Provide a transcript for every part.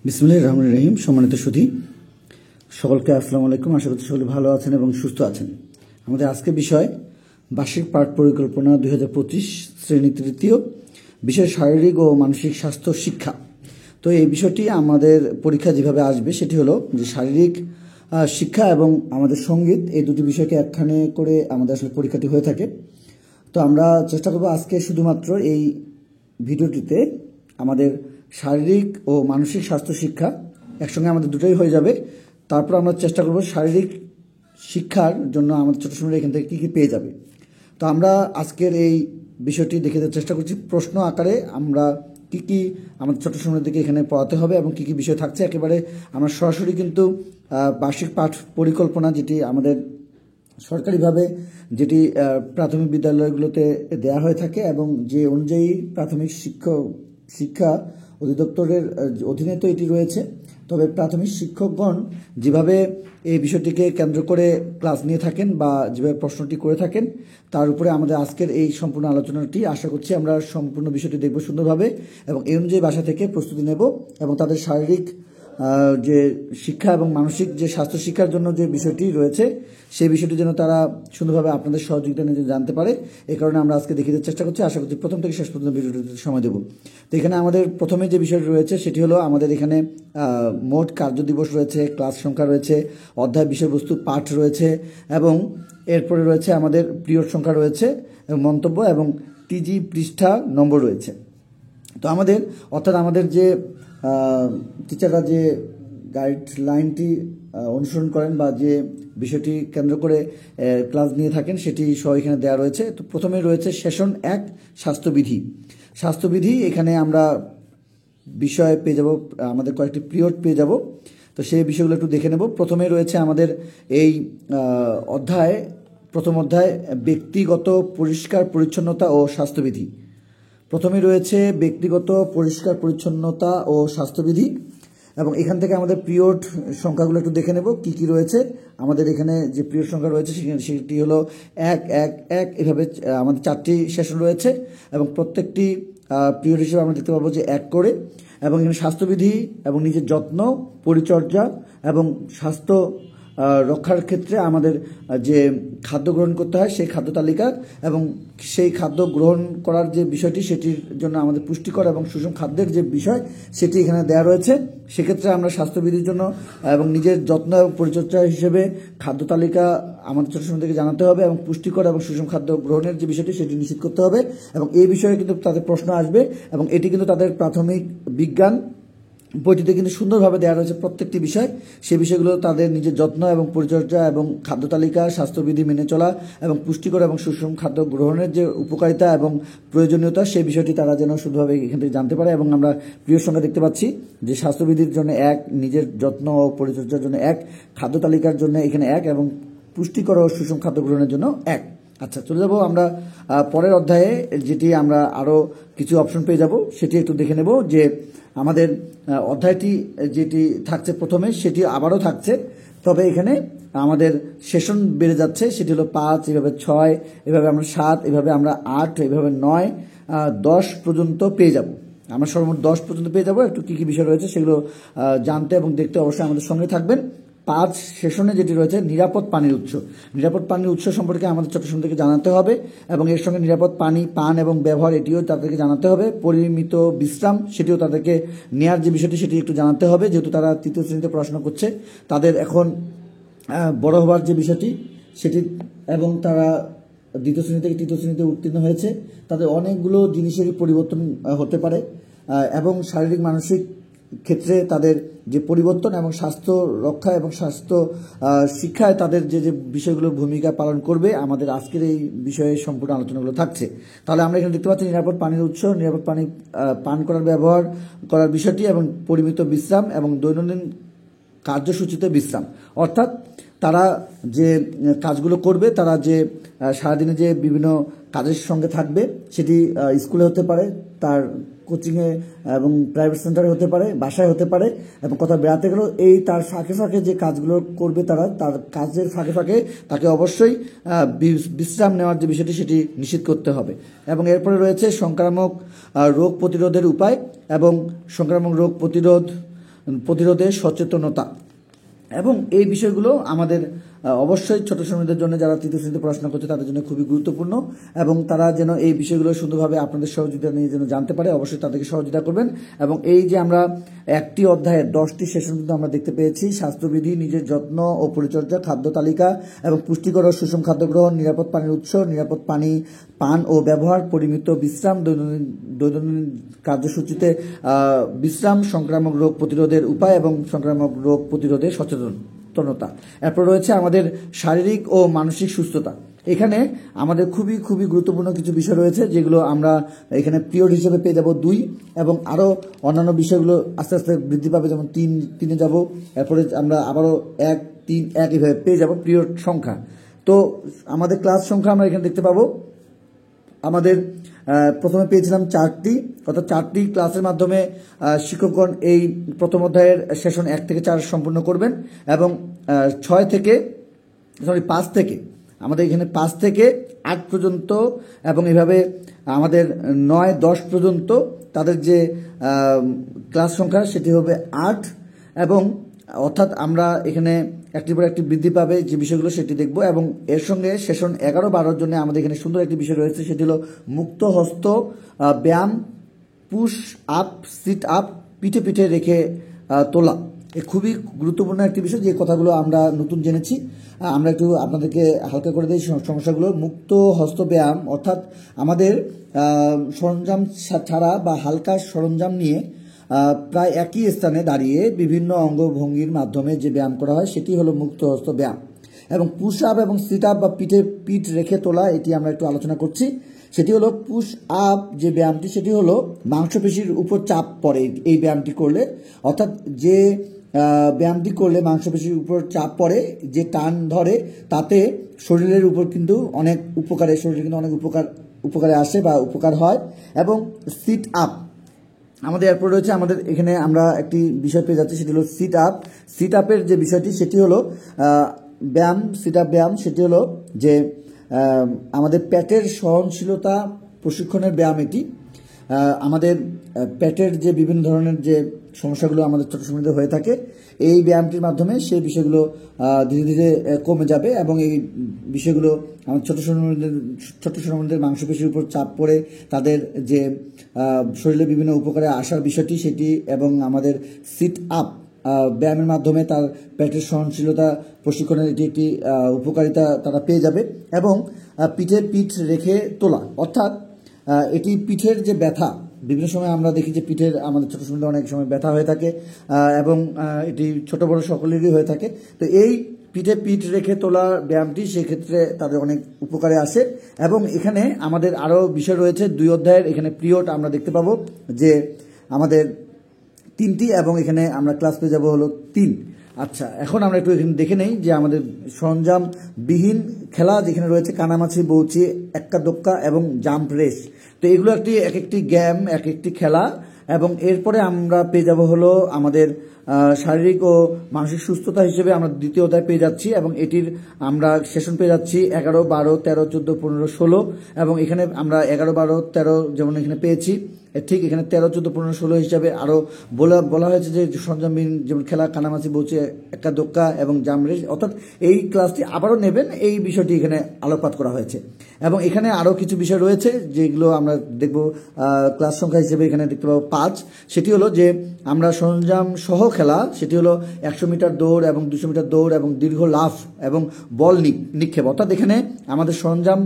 বিসমিল্লাহির রহমানির রহিম। সম্মানিত সুধী সকলকে আসসালামু আলাইকুম। আশা করছি সকলে ভালো আছেন এবং সুস্থ আছেন। আমাদের আজকের বিষয় বার্ষিক পাঠ পরিকল্পনা 2025 শ্রেণী তৃতীয়, বিষয় শারীরিক ও মানসিক স্বাস্থ্য শিক্ষা। তো এই বিষয়টি আমাদের পরীক্ষা যেভাবে আসবে সেটি হলো যে শারীরিক শিক্ষা এবং আমাদের সঙ্গীত, এই দুটি বিষয়কে একখানে করে আমাদের আসলে পরীক্ষাটি হয়ে থাকে। তো আমরা চেষ্টা করব আজকে শুধুমাত্র এই ভিডিওটিতে আমাদের শারীরিক ও মানসিক স্বাস্থ্য শিক্ষা একসঙ্গে আমাদের দুটোই হয়ে যাবে। তারপর আমরা চেষ্টা করব শারীরিক শিক্ষার জন্য আমাদের ছোটো সময় এখান থেকে কী কী পেয়ে যাবে। তো আমরা আজকের এই বিষয়টি দেখে দেওয়ার চেষ্টা করছি প্রশ্ন আকারে আমরা কী কী আমাদের ছোটো সময় থেকে এখানে পড়াতে হবে এবং কী কী বিষয় থাকছে। একেবারে আমরা সরাসরি কিন্তু বার্ষিক পাঠ পরিকল্পনা যেটি আমাদের সরকারিভাবে যেটি প্রাথমিক বিদ্যালয়গুলোতে দেওয়া হয়ে থাকে এবং যে অনুযায়ী প্রাথমিক শিক্ষা অধিদপ্তরের অধীনে তো এটি রয়েছে, তবে প্রাথমিক শিক্ষকগণ যেভাবে এই বিষয়টিকে কেন্দ্র করে ক্লাস নিয়ে থাকেন বা যেভাবে প্রশ্নটি করে থাকেন তার উপরে আমাদের আজকের এই সম্পূর্ণ আলোচনাটি আশা করছি আমরা সম্পূর্ণ বিষয়টি দেখব সুন্দরভাবে এবং এই অনুযায়ী বাসা থেকে প্রস্তুতি নেব এবং তাদের শারীরিক যে শিক্ষা এবং মানসিক যে স্বাস্থ্য শিক্ষার জন্য যে বিষয়টি রয়েছে সেই বিষয়টি যেন তারা সুন্দরভাবে আপনাদের সহযোগিতা নিয়ে জানতে পারে। এই কারণে আমরা আজকে দেখিয়ে দেওয়ার চেষ্টা করছি। আশা করছি প্রথম থেকে শেষ পর্যন্ত ভিডিওটিতে সময় দেব। তো এখানে আমাদের প্রথমে যে বিষয়টি রয়েছে সেটি হলো আমাদের এখানে মোট কার্যদিবস রয়েছে, ক্লাস সংখ্যা রয়েছে, অধ্যায় বিষয়বস্তু পাঠ রয়েছে এবং এরপরে রয়েছে আমাদের পিরিয়ড সংখ্যা রয়েছে এবং মন্তব্য এবং টিজি পৃষ্ঠা নম্বর রয়েছে। তো আমাদের যে টিচাররা যে গাইডলাইনটি অনুসরণ করেন বা যে বিষয়টি কেন্দ্র করে ক্লাস নিয়ে থাকেন সেটি সহ এখানে দেওয়া রয়েছে। তো প্রথমে রয়েছে সেশন 1 স্বাস্থ্যবিধি। এখানে আমরা বিষয় পেয়ে যাব, আমাদের কয়েকটি পিরিয়ড পেয়ে যাব। তো সেই বিষয়গুলো একটু দেখে নেব। প্রথমে রয়েছে আমাদের এই প্রথম অধ্যায় ব্যক্তিগত পরিষ্কার পরিচ্ছন্নতা ও স্বাস্থ্যবিধি। প্রথমে রয়েছে ব্যক্তিগত পরিষ্কার পরিচ্ছন্নতা ও স্বাস্থ্যবিধি এবং এখান থেকে আমাদের পিরিয়ড সংখ্যাগুলো একটু দেখে নেব কী কী রয়েছে। আমাদের এখানে যে পিরিয়ড সংখ্যা রয়েছে সেটি হলো 1-1-1, এভাবে আমাদের 4টি সেশন রয়েছে এবং প্রত্যেকটি পিরিয়ড হিসেবে আমরা দেখতে পাবো যে 1 করে এবং এখানে স্বাস্থ্যবিধি এবং নিজের যত্ন, পরিচর্যা এবং স্বাস্থ্য রক্ষার ক্ষেত্রে আমাদের যে খাদ্য গ্রহণ করতে হয় সেই খাদ্য তালিকা এবং সেই খাদ্য গ্রহণ করার যে বিষয়টি সেটির জন্য আমাদের পুষ্টিকর এবং সুষম খাদ্যের যে বিষয় সেটি এখানে দেওয়া রয়েছে। সেক্ষেত্রে আমরা স্বাস্থ্যবিধির জন্য এবং নিজের যত্ন এবং পরিচর্যা হিসেবে খাদ্য তালিকা আমাদের ছোট সময় থেকে জানাতে হবে এবং পুষ্টিকর এবং সুষম খাদ্য গ্রহণের যে বিষয়টি সেটি নিশ্চিত করতে হবে এবং এই বিষয়ে কিন্তু তাদের প্রশ্ন আসবে এবং এটি কিন্তু তাদের প্রাথমিক বিজ্ঞান বইটিতে কিন্তু সুন্দরভাবে দেওয়া রয়েছে প্রত্যেকটি বিষয়। সেই বিষয়গুলো তাদের নিজের যত্ন এবং পরিচর্যা এবং খাদ্য তালিকা, স্বাস্থ্যবিধি মেনে চলা এবং পুষ্টিকর এবং সুষম খাদ্য গ্রহণের যে উপকারিতা এবং প্রয়োজনীয়তা সেই বিষয়টি তারা যেন শুধুভাবে এখান থেকে জানতে পারে। এবং আমরা প্রিয় সংখ্যা দেখতে পাচ্ছি যে স্বাস্থ্যবিধির জন্য 1, নিজের যত্ন ও পরিচর্যার জন্য 1, খাদ্য তালিকার জন্য এখানে 1 এবং পুষ্টিকর ও সুষম খাদ্য গ্রহণের জন্য 1। আচ্ছা, চলে যাব আমরা পরের অধ্যায়ে, যেটি আমরা আরও কিছু অপশন পেয়ে যাব সেটি একটু দেখে নেব। যে আমাদের অধ্যায়টি যেটি থাকছে প্রথমে সেটি আবারও থাকছে, তবে এখানে আমাদের সেশন বেড়ে যাচ্ছে। সেটি হলো 5, এভাবে 6, এভাবে আমরা 7, এভাবে আমরা 8, এভাবে 9, 10 পর্যন্ত পেয়ে যাব। আমরা সর্বমোট 10 পর্যন্ত পেয়ে যাব। একটু কী কী বিষয় রয়েছে সেগুলো জানতে এবং দেখতে অবশ্যই আমাদের সঙ্গে থাকবেন। 5 সেশনে যেটি রয়েছে নিরাপদ পানির উৎস সম্পর্কে আমাদের ছোট সময় থেকে জানাতে হবে এবং এর সঙ্গে নিরাপদ পানি পান এবং ব্যবহার এটিও তাদেরকে জানাতে হবে। পরিমিত বিশ্রাম সেটিও তাদেরকে নেয়ার যে বিষয়টি সেটি একটু জানাতে হবে, যেহেতু তারা 3য় শ্রেণীতে পড়াশোনা করছে, তাদের এখন বড় হওয়ার যে বিষয়টি সেটি এবং তারা 2য় শ্রেণী থেকে 3য় শ্রেণীতে উত্তীর্ণ হয়েছে, তাদের অনেকগুলো জিনিসেরই পরিবর্তন হতে পারে এবং শারীরিক মানসিক ক্ষেত্রে তাদের যে পরিবর্তন এবং স্বাস্থ্য রক্ষা এবং স্বাস্থ্য শিক্ষায় তাদের যে যে বিষয়গুলোর ভূমিকা পালন করবে আমাদের আজকের এই বিষয়ে সম্পূর্ণ আলোচনাগুলো থাকছে। তাহলে আমরা এখানে দেখতে পাচ্ছি নিরাপদ পানির উৎস, নিরাপদ পানি পান করার ব্যবহার করার বিষয়টি এবং পরিমিত বিশ্রাম এবং দৈনন্দিন কার্যসূচিতে বিশ্রাম, অর্থাৎ তারা যে কাজগুলো করবে, তারা যে সারাদিনে যে বিভিন্ন কাজের সঙ্গে থাকবে সেটি স্কুলে হতে পারে, তার কোচিংয়ে এবং প্রাইভেট সেন্টারে হতে পারে, বাসায় হতে পারে এবং কোথাও বেড়াতে গেলেও এই তার ফাঁকে ফাঁকে যে কাজগুলো করবে তার কাজের ফাঁকে ফাঁকে তাকে অবশ্যই বিশ্রাম নেওয়ার যে বিষয়টি সেটি নিশ্চিত করতে হবে। এবং এরপরে রয়েছে সংক্রামক রোগ প্রতিরোধের উপায় এবং সংক্রামক রোগ প্রতিরোধ প্রতিরোধে সচেতনতা। এবং এই বিষয়গুলো আমাদের অবশ্যই ছোট শ্রেণীদের জন্য, যারা তৃতীয় শ্রেণীতে পড়াশোনা করছে তাদের জন্য খুবই গুরুত্বপূর্ণ, এবং তারা যেন এই বিষয়গুলো সুন্দরভাবে আপনাদের সহযোগিতা নিয়ে যেন জানতে পারে, অবশ্যই তাদেরকে সহযোগিতা করবেন। এবং এই যে আমরা একটি অধ্যায়ের 10টি সেশন কিন্তু আমরা দেখতে পেয়েছি, স্বাস্থ্যবিধি, নিজের যত্ন ও পরিচর্যা, খাদ্য তালিকা এবং পুষ্টিকর ও সুষম খাদ্য গ্রহণ, নিরাপদ পানির উৎস, নিরাপদ পানি পান ও ব্যবহার, পরিমিত বিশ্রাম, দৈনন্দিন কার্যসূচিতে বিশ্রাম, সংক্রামক রোগ প্রতিরোধের উপায় এবং সংক্রামক রোগ প্রতিরোধে সচেতনতা। এরপর রয়েছে আমাদের শারীরিক ও মানসিক সুস্থতা। এখানে আমাদের খুবই খুবই গুরুত্বপূর্ণ কিছু বিষয় রয়েছে, যেগুলো আমরা এখানে পিরিয়ড হিসেবে পেয়ে যাব 2, এবং আরও অন্যান্য বিষয়গুলো আস্তে আস্তে বৃদ্ধি পাবে, যেমন 3 যাব, এরপরে আমরা আবারও 1, 3, 1 এভাবে পেয়ে যাব পিরিয়ড সংখ্যা। তো আমাদের ক্লাস সংখ্যা আমরা এখানে দেখতে পাবো। আমাদের প্রথমে পেয়েছিলাম 4টি, অর্থাৎ 4টি ক্লাসের মাধ্যমে শিক্ষকগণ এই প্রথম অধ্যায়ের সেশন 1 থেকে 4 সম্পূর্ণ করবেন, এবং 5 থেকে আমাদের এখানে 5 থেকে 8 পর্যন্ত, এবং এভাবে আমাদের 9, 10 পর্যন্ত তাদের যে ক্লাস সংখ্যা সেটি হবে 8, এবং অর্থাৎ আমরা এখানে একটির পর একটি বৃদ্ধি পাবে যে বিষয়গুলো সেটি দেখব। এবং এর সঙ্গে সেশন 11, 12 জন্য আমাদের এখানে সুন্দর একটি বিষয় রয়েছে, সেটি হলো মুক্ত হস্ত ব্যায়াম, পুশ আপ, সিট আপ, পিঠে পিঠে রেখে তোলা। এ খুবই গুরুত্বপূর্ণ একটি বিষয়, যে কথাগুলো আমরা নতুন জেনেছি। আমরা একটু আপনাদেরকে হালকা করে দিই সমস্যাগুলো। মুক্ত হস্ত ব্যায়াম অর্থাৎ আমাদের সরঞ্জাম ছাড়া বা হালকা সরঞ্জাম নিয়ে প্রায় একই স্থানে দাঁড়িয়ে বিভিন্ন অঙ্গভঙ্গির মাধ্যমে যে ব্যায়াম করা হয় সেটি হলো মুক্ত হস্ত ব্যায়াম। এবং পুশ আপ এবং সিট আপ বা পিঠ রেখে তোলা, এটি আমরা একটু আলোচনা করছি। সেটি হলো পুশ আপ যে ব্যায়ামটি, সেটি হলো মাংসপেশির উপর চাপ পড়ে এই ব্যায়ামটি করলে, অর্থাৎ যে ব্যায়ামটি করলে মাংসপেশির উপর চাপ পড়ে, যে টান ধরে, তাতে শরীরের উপর কিন্তু অনেক উপকারে, শরীরে কিন্তু অনেক উপকারে আসে বা উপকার হয়। এবং সিট আপ আমাদের এরপর রয়েছে, আমাদের এখানে আমরা একটি বিষয় পেয়ে যাচ্ছি, সেটি হলো সিট আপ। সিট আপের যে বিষয়টি সেটি হলো ব্যায়াম, সিট আপ ব্যায়াম, সেটি হলো যে আমাদের পেটের সহনশীলতা প্রশিক্ষণের ব্যায়াম। এটি আমাদের পেটের যে বিভিন্ন ধরনের যে সমস্যাগুলো আমাদের ছোট শ্রেণীতে হয়ে থাকে, এই ব্যায়ামটির মাধ্যমে সেই বিষয়গুলো ধীরে ধীরে কমে যাবে, এবং এই বিষয়গুলো আমাদের ছোট শ্রেণীদের মাংসপেশির উপর চাপ পড়ে তাদের যে শরীরে বিভিন্ন উপকারে আসার বিষয়টি সেটি, এবং আমাদের সিট আপ ব্যায়ামের মাধ্যমে তার পেটের সহনশীলতা প্রশিক্ষণের এটি একটি উপকারিতা তারা পেয়ে যাবে। এবং পিঠ রেখে তোলা, অর্থাৎ এটি পিঠের যে ব্যথা, বিভিন্ন সময় আমরা দেখি যে পিঠের আমাদের ছোট শ্রেণীতে অনেক সময় ব্যথা হয়ে থাকে, এবং এটি ছোট বড় সকলেরই হয়ে থাকে। তো এই পিঠ রেখে তোলার ব্যায়ামটি সেক্ষেত্রে তাদের অনেক উপকারে আসে। এবং এখানে আমাদের আরও বিষয় রয়েছে 2 অধ্যায়ের, এখানে পিরিয়ড আমরা দেখতে পাবো যে আমাদের 3টি, এবং এখানে আমরা ক্লাস পেয়ে যাবো হলো 3। আচ্ছা, এখন আমরা একটু এখানে দেখে নেই যে আমাদের সরঞ্জামবিহীন খেলা যেখানে রয়েছে কানামাছি, বউচি, এক্কা দোক্কা এবং জাম্প রেস। তো এগুলো এক একটি গেম, এক একটি খেলা। এবং এরপরে আমরা পেয়ে যাব হলো আমাদের শারীরিক ও মানসিক সুস্থতা হিসেবে আমরা 2য় অধ্যায় পেয়ে যাচ্ছি, এবং এটির আমরা সেশন পেয়ে যাচ্ছি 11, 12, 13, 14, 15, 16। এবং এখানে আমরা 11, 12, 13 যেমন এখানে পেয়েছি, ঠিক এখানে 13, 14, 15, 16 হিসাবে আরও বলা হয়েছে যে সরঞ্জামবিহীন যেমন খেলা কানামাছি, বউচি, এক্কা দোক্কা এবং জাম্প রেস, অর্থাৎ এই ক্লাসটি আবারও নেবেন, এই বিষয়টি এখানে আলোকপাত করা হয়েছে। এবং এখানে আরও কিছু বিষয় রয়েছে যেগুলো আমরা দেখব ক্লাস সংখ্যা হিসেবে এখানে দেখতে পাবো 5। সেটি হলো যে আমরা সরঞ্জাম সহ খেলা, সেটি হলো 100 মিটার দৌড় এবং 200 মিটার দৌড় এবং দীর্ঘ লাফ এবং বল নিক্ষেপ। অর্থাৎ এখানে আমাদের সরঞ্জাম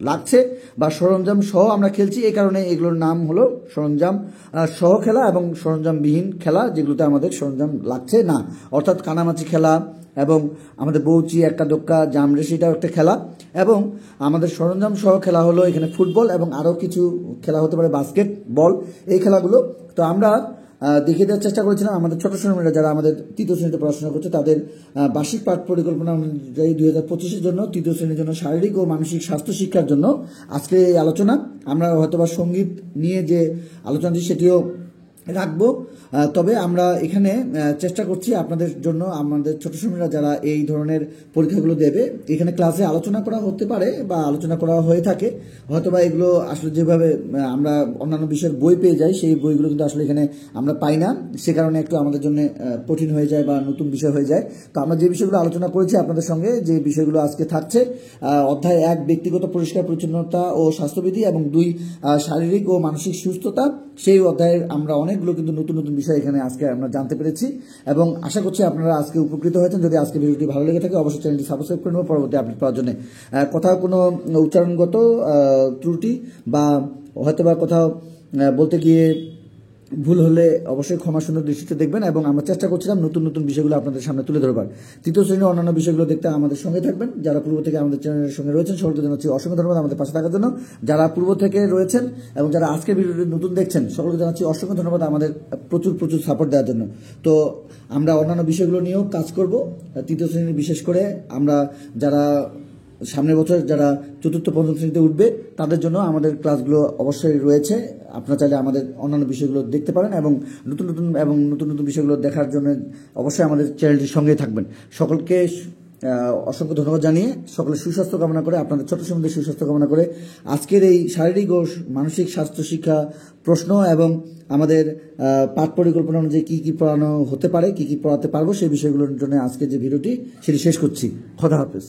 লাগছে বা সরঞ্জাম সহ আমরা খেলছি, এই কারণে এগুলোর নাম হলো সরঞ্জাম সহ খেলা এবং সরঞ্জামবিহীন খেলা, যেগুলোতে আমাদের সরঞ্জাম লাগছে না। অর্থাৎ কানামাছি খেলা এবং আমাদের বউচি, এক্কা দোক্কা, জাম্প রেস, এটাও একটা খেলা। এবং আমাদের সরঞ্জাম সহ খেলা হলো এখানে ফুটবল, এবং আরও কিছু খেলা হতে পারে বাস্কেটবল, এই খেলাগুলো। তো আমরা দেখিয়ে দেওয়ার চেষ্টা করেছিলাম আমাদের ছোট শ্রেণীরা যারা আমাদের 3য় শ্রেণীতে পড়াশোনা করছে তাদের বার্ষিক পাঠ পরিকল্পনা অনুযায়ী 2025-এর জন্য 3য় শ্রেণীর জন্য শারীরিক ও মানসিক স্বাস্থ্য শিক্ষার জন্য আজকে এই আলোচনা। আমরা হয়তোবা সঙ্গীত নিয়ে যে আলোচনাটি সেটিও রাখবো। তবে আমরা এখানে চেষ্টা করছি আপনাদের জন্য, আমাদের ছোট শ্রমিকরা যারা এই ধরনের পরীক্ষাগুলো দেবে, এখানে ক্লাসে আলোচনা করা হতে পারে বা আলোচনা করা হয়ে থাকে, হয়তোবা এগুলো আসলে যেভাবে আমরা অন্যান্য বিষয়ের বই পেয়ে যাই সেই বইগুলো কিন্তু আসলে এখানে আমরা পাই না, সে কারণে একটু আমাদের জন্য কঠিন হয়ে যায় বা নতুন বিষয় হয়ে যায়। তো আমরা যে বিষয়গুলো আলোচনা করেছি আপনাদের সঙ্গে, যে বিষয়গুলো আজকে থাকছে, অধ্যায় 1 ব্যক্তিগত পরিষ্কার পরিচ্ছন্নতা ও স্বাস্থ্যবিধি এবং 2 শারীরিক ও মানসিক সুস্থতা, সেই অধ্যায়ের আমরা অনেকগুলো কিন্তু নতুন নতুন বিষয় এখানে আজকে আমরা জানতে পেরেছি এবং আশা করছি আপনারা আজকে উপকৃত হয়েছেন। যদি আজকে ভিডিওটি ভালো লেগে থাকে অবশ্যই চ্যানেলটি সাবস্ক্রাইব করে নেব পরবর্তী আপডেট পাওয়ার জন্য। কোথাও কোনো উচ্চারণগত ত্রুটি বা হয়তোবা কোথাও বলতে গিয়ে ভুল হলে অবশ্যই ক্ষমা সুন্দর দৃষ্টিতে দেখবেন এবং আমরা চেষ্টা করছিলাম নতুন নতুন বিষয়গুলো আপনাদের সামনে তুলে ধরবার। তৃতীয় শ্রেণীর অন্যান্য বিষয়গুলো দেখতে আমাদের সঙ্গে থাকবেন। যারা পূর্ব থেকে আমাদের চ্যানেলের সঙ্গে রয়েছেন সকলকে জানাচ্ছি অসংখ্য ধন্যবাদ আমাদের পাশে থাকার জন্য। যারা পূর্ব থেকে রয়েছেন এবং যারা আজকের ভিডিওটি নতুন দেখছেন সকলকে জানাচ্ছি অসংখ্য ধন্যবাদ আমাদের প্রচুর প্রচুর সাপোর্ট দেওয়ার জন্য। তো আমরা অন্যান্য বিষয়গুলো নিয়েও কাজ করব। তৃতীয় শ্রেণীর বিশেষ করে আমরা যারা সামনের বছর যারা চতুর্থ পঞ্চম শ্রেণীতে উঠবে তাদের জন্য আমাদের ক্লাসগুলো অবশ্যই রয়েছে। আপনারা চাইলে আমাদের অন্যান্য বিষয়গুলো দেখতে পারেন এবং নতুন নতুন বিষয়গুলো দেখার জন্য অবশ্যই আমাদের চ্যানেলটির সঙ্গেই থাকবেন। সকলকে অসংখ্য ধন্যবাদ জানিয়ে সকলের সুস্বাস্থ্য কামনা করে, আপনাদের ছোট সমুদ্রের সুস্বাস্থ্য কামনা করে আজকের এই শারীরিক ও মানসিক স্বাস্থ্য শিক্ষা প্রশ্ন এবং আমাদের পাঠ পরিকল্পনা অনুযায়ী কী কী পড়ানো হতে পারে, কী কী পড়াতে পারবো সেই বিষয়গুলোর জন্য আজকে যে ভিডিওটি সেটি শেষ করছি। খোদা হাফেজ।